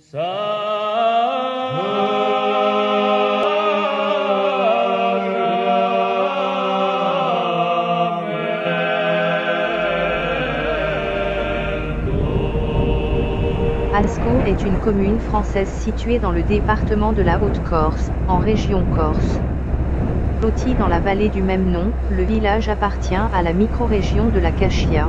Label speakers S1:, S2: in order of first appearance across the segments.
S1: Ascaux est une commune française située dans le département de la Haute-Corse, en région Corse. Loti dans la vallée du même nom, le village appartient à la micro-région de la Cachia.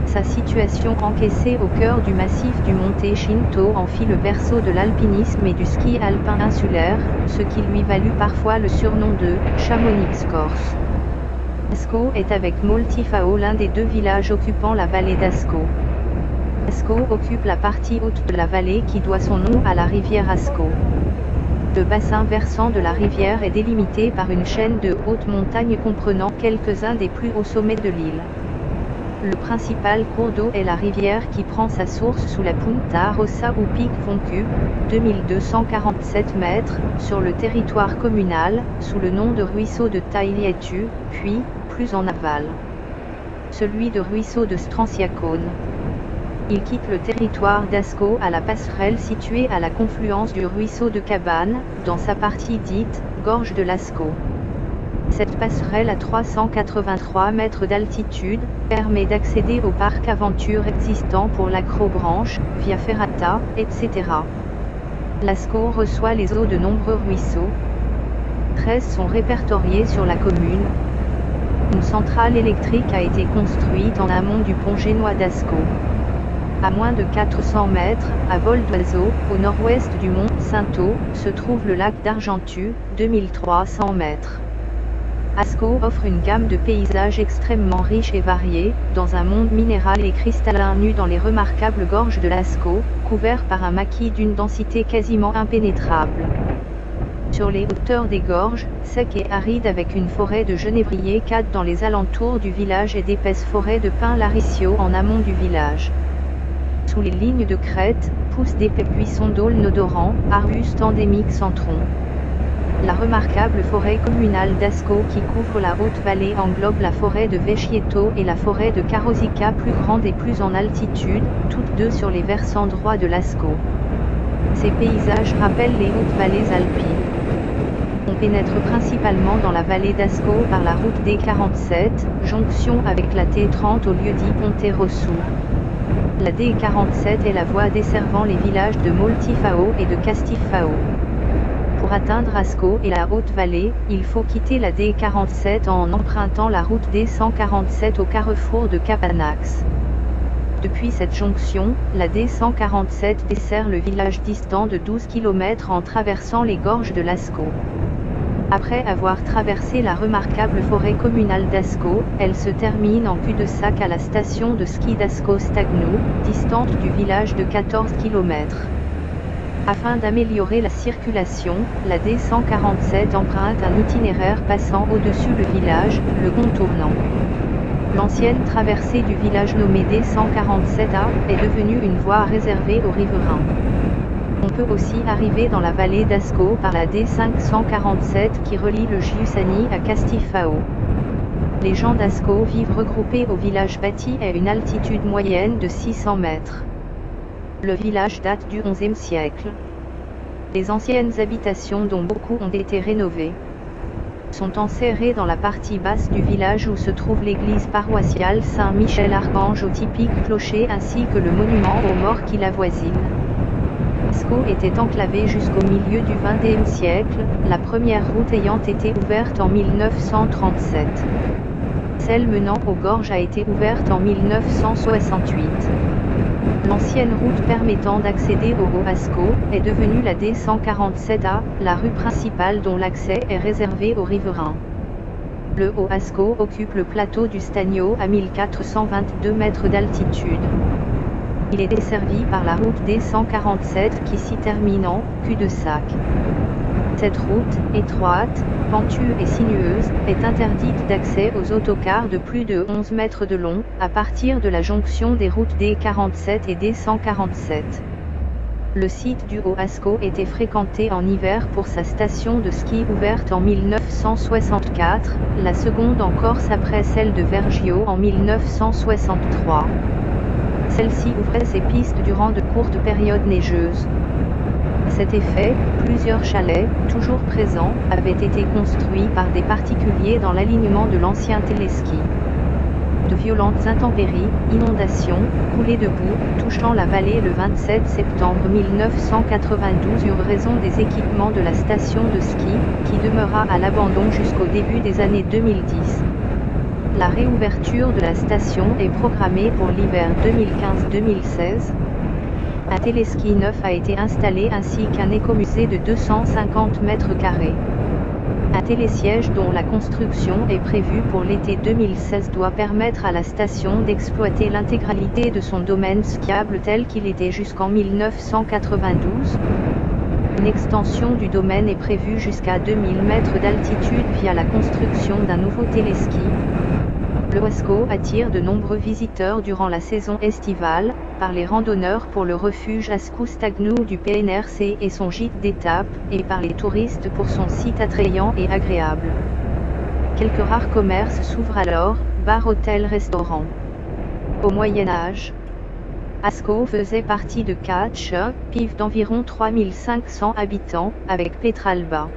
S1: Sa situation encaissée au cœur du massif du Monte Cinto en fit le berceau de l'alpinisme et du ski alpin insulaire, ce qui lui valut parfois le surnom de « Chamonix Corse ». Ascaux est avec Moltifao l'un des deux villages occupant la vallée d'Ascaux. Ascaux occupe la partie haute de la vallée qui doit son nom à la rivière Ascaux. Le bassin versant de la rivière est délimité par une chaîne de hautes montagnes comprenant quelques-uns des plus hauts sommets de l'île. Le principal cours d'eau est la rivière qui prend sa source sous la Punta Rossa ou Pic Voncu, 2247 mètres, sur le territoire communal, sous le nom de ruisseau de Tailietu, puis, plus en aval, celui de ruisseau de Stranciacone. Il quitte le territoire d'Ascaux à la passerelle située à la confluence du ruisseau de Cabane, dans sa partie dite « gorge de l'Ascaux ». Cette passerelle à 383 mètres d'altitude, permet d'accéder au parc aventure existant pour l'Acrobranche, via Ferrata, etc. L'Ascaux reçoit les eaux de nombreux ruisseaux. 13 sont répertoriés sur la commune. Une centrale électrique a été construite en amont du pont génois d'Ascaux. À moins de 400 mètres, à vol d'oiseau, au nord-ouest du mont Cinto, se trouve le lac d'Argentu, 2300 mètres. Ascaux offre une gamme de paysages extrêmement riches et variés, dans un monde minéral et cristallin nu dans les remarquables gorges de l'Ascaux, couverts par un maquis d'une densité quasiment impénétrable. Sur les hauteurs des gorges, sec et aride avec une forêt de genévriers cadre dans les alentours du village et d'épaisses forêts de pins laricio en amont du village. Sous les lignes de crête, poussent d'épais buissons d'aulnes odorants, arbustes endémiques sans tronc. La remarquable forêt communale d'Ascaux qui couvre la haute vallée englobe la forêt de Vecchietto et la forêt de Carosica plus grande et plus en altitude, toutes deux sur les versants droits de l'Ascaux. Ces paysages rappellent les hautes vallées alpines. On pénètre principalement dans la vallée d'Ascaux par la route D47, jonction avec la T30 au lieu-dit Ponte Rosso. La D47 est la voie desservant les villages de Moltifao et de Castifao. Pour atteindre Ascaux et la Haute-Vallée, il faut quitter la D47 en empruntant la route D147 au carrefour de Capanax. Depuis cette jonction, la D147 dessert le village distant de 12 km en traversant les gorges de l'Ascaux. Après avoir traversé la remarquable forêt communale d'Ascaux, elle se termine en cul-de-sac à la station de ski d'Ascaux-Stagnou, distante du village de 14 km. Afin d'améliorer la circulation, la D147 emprunte un itinéraire passant au-dessus le village, le contournant. L'ancienne traversée du village nommée D147A est devenue une voie réservée aux riverains. On peut aussi arriver dans la vallée d'Ascaux par la D547 qui relie le Giussani à Castifao. Les gens d'Ascaux vivent regroupés au village bâti à une altitude moyenne de 600 mètres. Le village date du XIe siècle. Les anciennes habitations dont beaucoup ont été rénovées sont enserrées dans la partie basse du village où se trouve l'église paroissiale Saint-Michel-Archange au typique clocher ainsi que le monument aux morts qui l'avoisine. Ascaux était enclavé jusqu'au milieu du XXe siècle, la première route ayant été ouverte en 1937. Celle menant aux gorges a été ouverte en 1968. L'ancienne route permettant d'accéder au Haut-Ascaux est devenue la D147A, la rue principale dont l'accès est réservé aux riverains. Le Haut-Ascaux occupe le plateau du Stagno à 1422 mètres d'altitude. Il est desservi par la route D147 qui s'y termine en cul-de-sac. Cette route, étroite, pentue et sinueuse, est interdite d'accès aux autocars de plus de 11 mètres de long, à partir de la jonction des routes D47 et D147. Le site du Haut-Ascaux était fréquenté en hiver pour sa station de ski ouverte en 1964, la seconde en Corse après celle de Vergio en 1963. Celle-ci ouvrait ses pistes durant de courtes périodes neigeuses. À cet effet, plusieurs chalets, toujours présents, avaient été construits par des particuliers dans l'alignement de l'ancien téléski. De violentes intempéries, inondations, coulées de boue, touchant la vallée le 27 septembre 1992 eurent raison des équipements de la station de ski, qui demeura à l'abandon jusqu'au début des années 2010. La réouverture de la station est programmée pour l'hiver 2015-2016. Un téléski neuf a été installé ainsi qu'un écomusée de 250 mètres carrés. Un télésiège dont la construction est prévue pour l'été 2016 doit permettre à la station d'exploiter l'intégralité de son domaine skiable tel qu'il était jusqu'en 1992. Une extension du domaine est prévue jusqu'à 2000 mètres d'altitude via la construction d'un nouveau téléski. Le Wasco attire de nombreux visiteurs durant la saison estivale, par les randonneurs pour le refuge Ascou-Stagnou du PNRC et son gîte d'étape, et par les touristes pour son site attrayant et agréable. Quelques rares commerces s'ouvrent alors, bar, hôtel, restaurant. Au Moyen Âge, Ascou faisait partie de Catch, piv d'environ 3500 habitants, avec Petralba.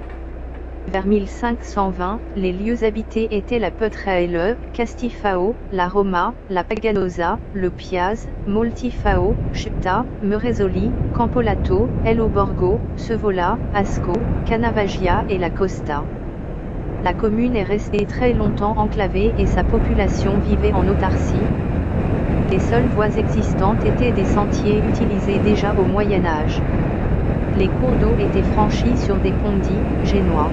S1: Vers 1520, les lieux habités étaient la Petraile, Castifao, la Roma, la Paganosa, le Piaz, Moltifao, Cheta, Merezoli, Campolato, El Borgo, Sevola, Ascou, Canavagia et la Costa. La commune est restée très longtemps enclavée et sa population vivait en autarcie. Les seules voies existantes étaient des sentiers utilisés déjà au Moyen Âge. Les cours d'eau étaient franchis sur des ponts dits génois.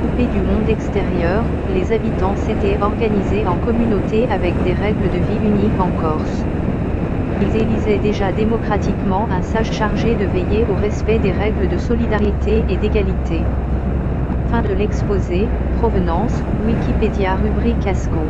S1: Coupés du monde extérieur, les habitants s'étaient organisés en communauté avec des règles de vie uniques en Corse. Ils élisaient déjà démocratiquement un sage chargé de veiller au respect des règles de solidarité et d'égalité. Fin de l'exposé. Provenance, Wikipédia rubrique Ascou.